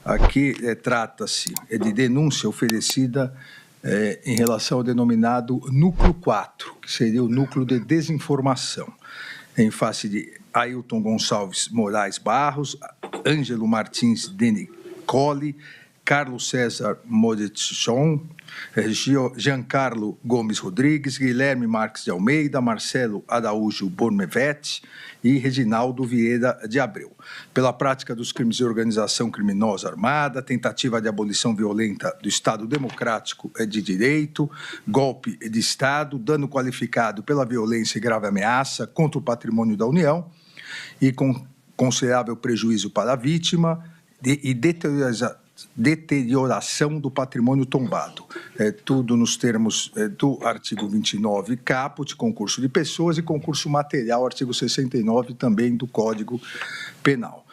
Aqui trata-se de denúncia oferecida em relação ao denominado Núcleo 4, que seria o núcleo de desinformação, em face de Ailton Gonçalves Moraes Barros, Ângelo Martins Denicoli, Carlos César Morichon, Giancarlo Gomes Rodrigues, Guilherme Marques de Almeida, Marcelo Araújo Bormevete e Reginaldo Vieira de Abreu, pela prática dos crimes de organização criminosa armada, tentativa de abolição violenta do Estado Democrático de Direito, golpe de Estado, dano qualificado pela violência e grave ameaça contra o patrimônio da União e com considerável prejuízo para a vítima e deterioração do patrimônio tombado. Tudo nos termos do artigo 29, caput, concurso de pessoas, e concurso material, artigo 69 também do Código Penal.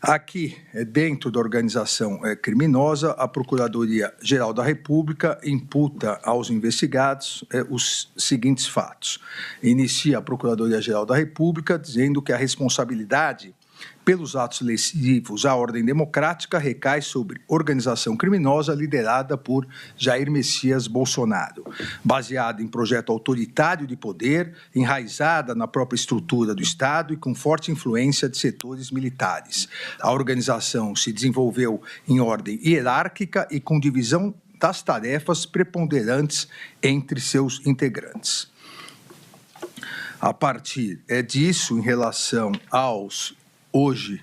Aqui, dentro da organização criminosa, a Procuradoria-Geral da República imputa aos investigados os seguintes fatos. Inicia a Procuradoria-Geral da República dizendo que a responsabilidade pelos atos lesivos à ordem democrática recai sobre organização criminosa liderada por Jair Messias Bolsonaro, baseada em projeto autoritário de poder, enraizada na própria estrutura do Estado e com forte influência de setores militares. A organização se desenvolveu em ordem hierárquica e com divisão das tarefas preponderantes entre seus integrantes. A partir disso, em relação aos hoje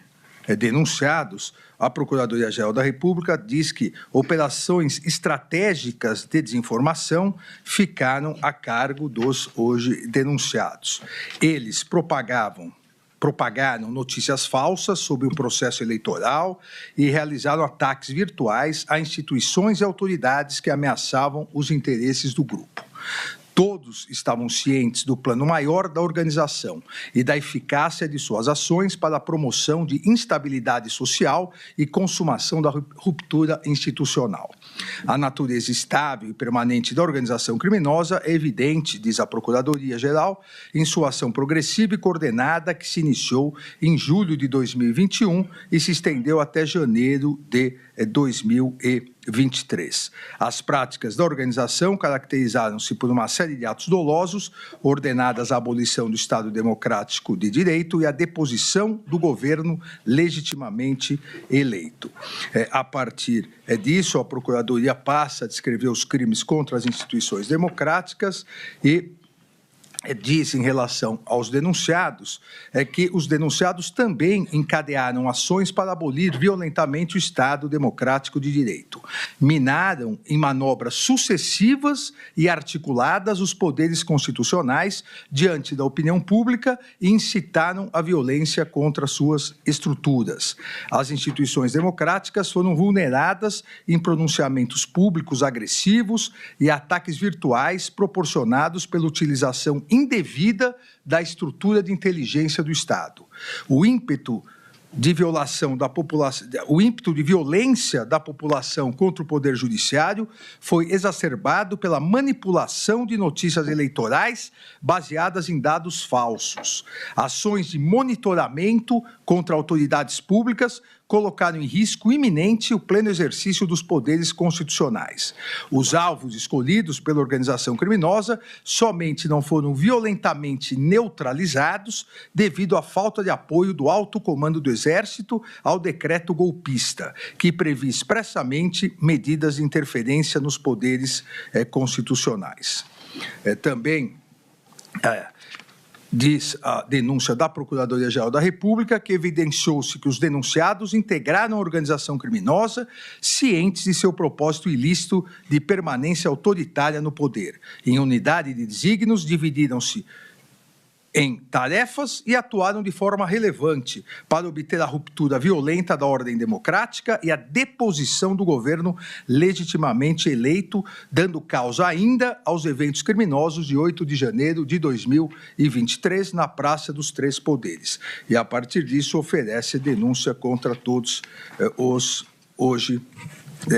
denunciados, a Procuradoria-Geral da República diz que operações estratégicas de desinformação ficaram a cargo dos hoje denunciados. Eles propagaram notícias falsas sobre o processo eleitoral e realizaram ataques virtuais a instituições e autoridades que ameaçavam os interesses do grupo. Todos estavam cientes do plano maior da organização e da eficácia de suas ações para a promoção de instabilidade social e consumação da ruptura institucional. A natureza estável e permanente da organização criminosa é evidente, diz a Procuradoria-Geral, em sua ação progressiva e coordenada que se iniciou em julho de 2021 e se estendeu até janeiro de 2023. As práticas da organização caracterizaram-se por uma série de atos dolosos, ordenadas a abolição do Estado Democrático de Direito e a deposição do governo legitimamente eleito. A partir disso, a Procuradoria passa a descrever os crimes contra as instituições democráticas e diz em relação aos denunciados que os denunciados também encadearam ações para abolir violentamente o Estado Democrático de Direito. Minaram em manobras sucessivas e articuladas os poderes constitucionais diante da opinião pública e incitaram a violência contra suas estruturas. As instituições democráticas foram vulneradas em pronunciamentos públicos agressivos e ataques virtuais proporcionados pela utilização indevida da estrutura de inteligência do Estado. O ímpeto de violência da população contra o Poder Judiciário foi exacerbado pela manipulação de notícias eleitorais baseadas em dados falsos. Ações de monitoramento contra autoridades públicas colocaram em risco iminente o pleno exercício dos poderes constitucionais. Os alvos escolhidos pela organização criminosa somente não foram violentamente neutralizados devido à falta de apoio do alto comando do Exército ao decreto golpista, que previa expressamente medidas de interferência nos poderes constitucionais. Diz a denúncia da Procuradoria-Geral da República que evidenciou-se que os denunciados integraram a organização criminosa cientes de seu propósito ilícito de permanência autoritária no poder. Em unidade de desígnios, dividiram-se em tarefas e atuaram de forma relevante para obter a ruptura violenta da ordem democrática e a deposição do governo legitimamente eleito, dando causa ainda aos eventos criminosos de 8 de janeiro de 2023 na Praça dos Três Poderes. E, a partir disso, oferece denúncia contra todos os hoje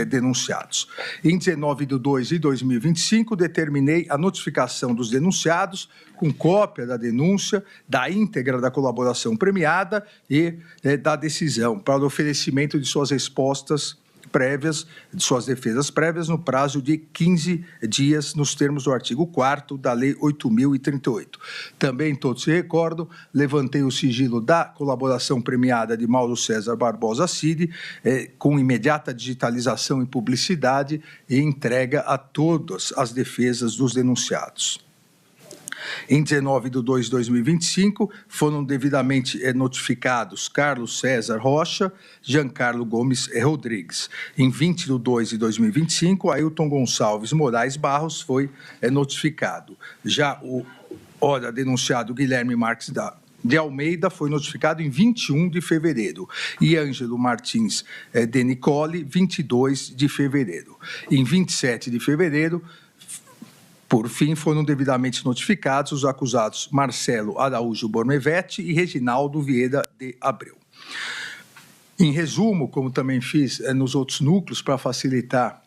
denunciados. Em 19/2/2025, determinei a notificação dos denunciados com cópia da denúncia, da íntegra da colaboração premiada e da decisão para o oferecimento de suas respostas prévias, de suas defesas prévias, no prazo de 15 dias, nos termos do artigo 4º da Lei 8.038. Também, todos se recordam, levantei o sigilo da colaboração premiada de Mauro César Barbosa Cid, com imediata digitalização e publicidade e entrega a todas as defesas dos denunciados. Em 19/2/2025, foram devidamente notificados Carlos César Rocha, Giancarlo Gomes Rodrigues. Em 20/2/2025, Ailton Gonçalves Moraes Barros foi notificado. Já o denunciado Guilherme Marques de Almeida foi notificado em 21 de fevereiro e Ângelo Martins de Nicole, 22 de fevereiro. Em 27 de fevereiro, por fim, foram devidamente notificados os acusados Marcelo Araújo Bornevetti e Reginaldo Vieira de Abreu. Em resumo, como também fiz nos outros núcleos, para facilitar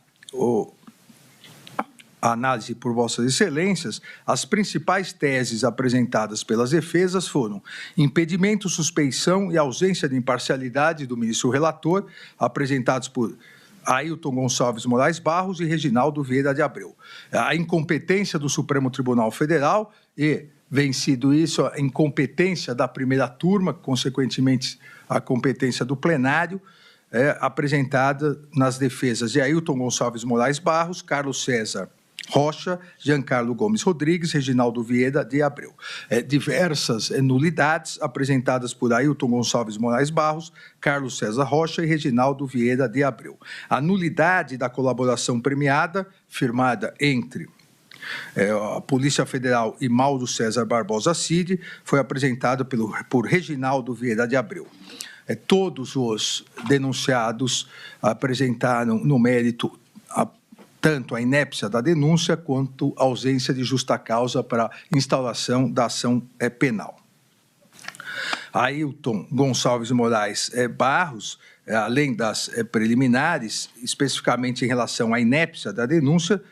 a análise por Vossas Excelências, as principais teses apresentadas pelas defesas foram impedimento, suspeição e ausência de imparcialidade do ministro relator, apresentados por Ailton Gonçalves Moraes Barros e Reginaldo Vieira de Abreu. A incompetência do Supremo Tribunal Federal e, vencido isso, a incompetência da primeira turma, consequentemente a competência do plenário, apresentada nas defesas de Ailton Gonçalves Moraes Barros, Carlos César Rocha, Giancarlo Gomes Rodrigues, Reginaldo Vieira de Abreu. Diversas nulidades apresentadas por Ailton Gonçalves Moraes Barros, Carlos César Rocha e Reginaldo Vieira de Abreu. A nulidade da colaboração premiada, firmada entre a Polícia Federal e Mauro César Barbosa Cid, foi apresentada por Reginaldo Vieira de Abreu. Todos os denunciados apresentaram no mérito tanto a inépcia da denúncia quanto a ausência de justa causa para instauração da ação penal. Ailton Gonçalves Moraes Barros, além das preliminares, especificamente em relação à inépcia da denúncia,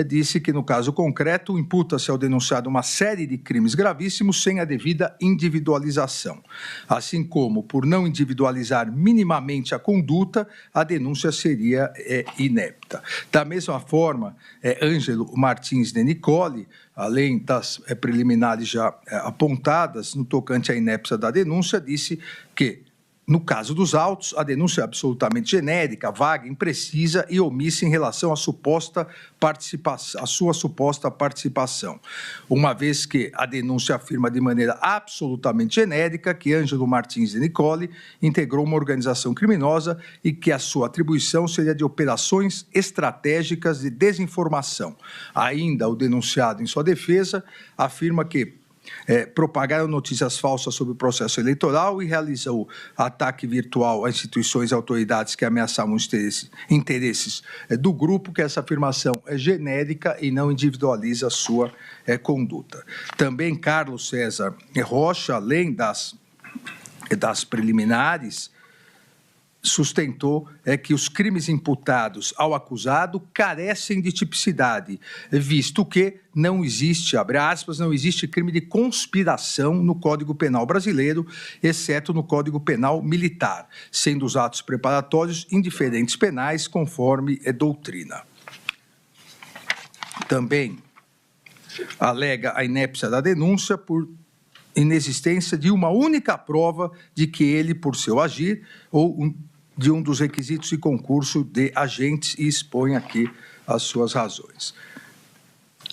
disse que, no caso concreto, imputa-se ao denunciado uma série de crimes gravíssimos sem a devida individualização. Assim como, por não individualizar minimamente a conduta, a denúncia seria inepta. Da mesma forma, Ângelo Martins de Nicole, além das preliminares já apontadas no tocante à inépcia da denúncia, disse que, no caso dos autos, a denúncia é absolutamente genérica, vaga, imprecisa e omissa em relação à sua suposta participação, uma vez que a denúncia afirma de maneira absolutamente genérica que Ângelo Martins de Nicole integrou uma organização criminosa e que a sua atribuição seria de operações estratégicas de desinformação. Ainda o denunciado, em sua defesa, afirma que propagaram notícias falsas sobre o processo eleitoral e realizou ataque virtual a instituições e autoridades que ameaçavam os interesses do grupo, que essa afirmação é genérica e não individualiza a sua conduta. Também Carlos César Rocha, além das preliminares, sustentou que os crimes imputados ao acusado carecem de tipicidade, visto que não existe, abre aspas, não existe crime de conspiração no Código Penal brasileiro, exceto no Código Penal Militar, sendo os atos preparatórios indiferentes penais, conforme doutrina. Também alega a inépcia da denúncia por inexistência de uma única prova de que ele, por seu agir, ou de um dos requisitos de concurso de agentes, e expõe aqui as suas razões.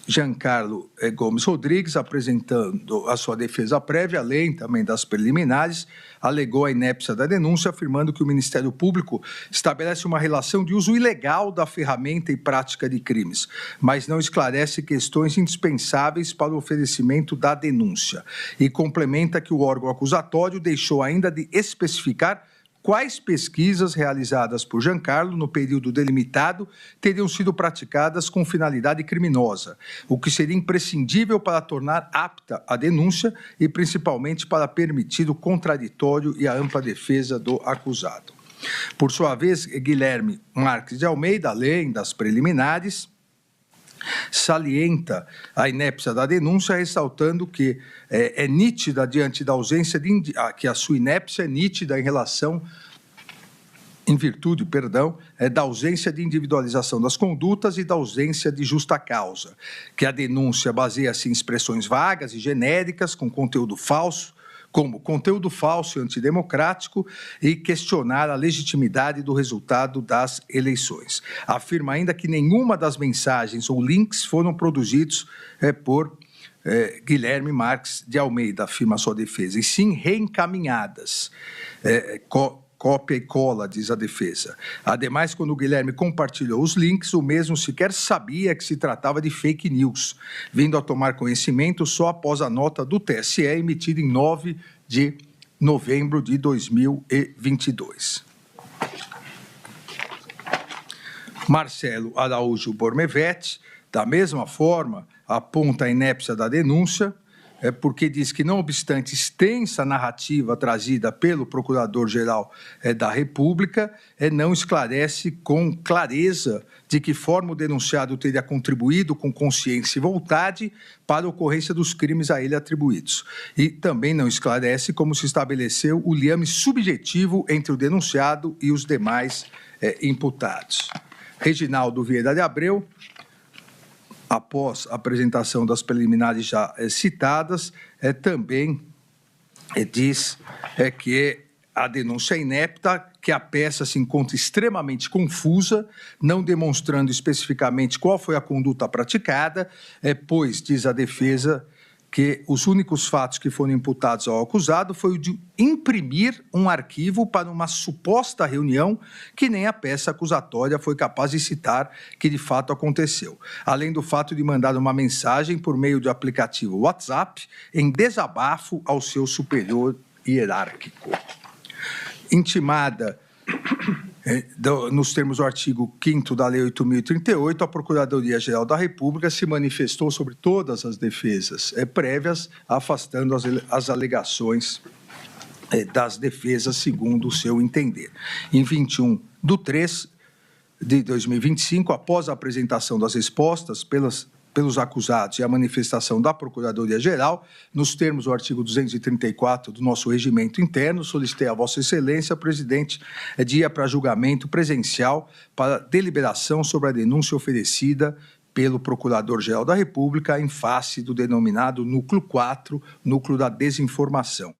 Giancarlo Gomes Rodrigues, apresentando a sua defesa prévia, além também das preliminares, alegou a inépcia da denúncia, afirmando que o Ministério Público estabelece uma relação de uso ilegal da ferramenta e prática de crimes, mas não esclarece questões indispensáveis para o oferecimento da denúncia, e complementa que o órgão acusatório deixou ainda de especificar quais pesquisas realizadas por Giancarlo no período delimitado teriam sido praticadas com finalidade criminosa, o que seria imprescindível para tornar apta a denúncia e principalmente para permitir o contraditório e a ampla defesa do acusado. Por sua vez, Guilherme Marques de Almeida, além das preliminares, salienta a inépcia da denúncia, ressaltando que é nítida diante da ausência que a sua inépcia é nítida em virtude, da ausência de individualização das condutas e da ausência de justa causa, que a denúncia baseia-se em expressões vagas e genéricas com conteúdo falso, como conteúdo falso e antidemocrático, e questionar a legitimidade do resultado das eleições. Afirma ainda que nenhuma das mensagens ou links foram produzidos por Guilherme Marques de Almeida, afirma sua defesa, e sim reencaminhadas, cópia e cola, diz a defesa. Ademais, quando o Guilherme compartilhou os links, o mesmo sequer sabia que se tratava de fake news, vindo a tomar conhecimento só após a nota do TSE emitida em 9 de novembro de 2022. Marcelo Araújo Bormevete, da mesma forma, aponta a inépcia da denúncia, porque diz que, não obstante extensa narrativa trazida pelo Procurador-Geral da República, não esclarece com clareza de que forma o denunciado teria contribuído com consciência e vontade para a ocorrência dos crimes a ele atribuídos. E também não esclarece como se estabeleceu o liame subjetivo entre o denunciado e os demais imputados. Reginaldo Vieira de Abreu, após a apresentação das preliminares já citadas, também diz que a denúncia é inepta, que a peça se encontra extremamente confusa, não demonstrando especificamente qual foi a conduta praticada, pois, diz a defesa, que os únicos fatos que foram imputados ao acusado foi o de imprimir um arquivo para uma suposta reunião que nem a peça acusatória foi capaz de citar que de fato aconteceu, além do fato de mandar uma mensagem por meio do aplicativo WhatsApp em desabafo ao seu superior hierárquico. Intimada nos termos do artigo 5º da Lei 8.038, a Procuradoria-Geral da República se manifestou sobre todas as defesas prévias, afastando as alegações das defesas segundo o seu entender. Em 21 de 3 de 2025, após a apresentação das respostas pelos acusados e a manifestação da Procuradoria-Geral, nos termos do artigo 234 do nosso regimento interno, solicitei a Vossa Excelência, presidente, dia para julgamento presencial para deliberação sobre a denúncia oferecida pelo Procurador-Geral da República em face do denominado Núcleo 4, Núcleo da Desinformação.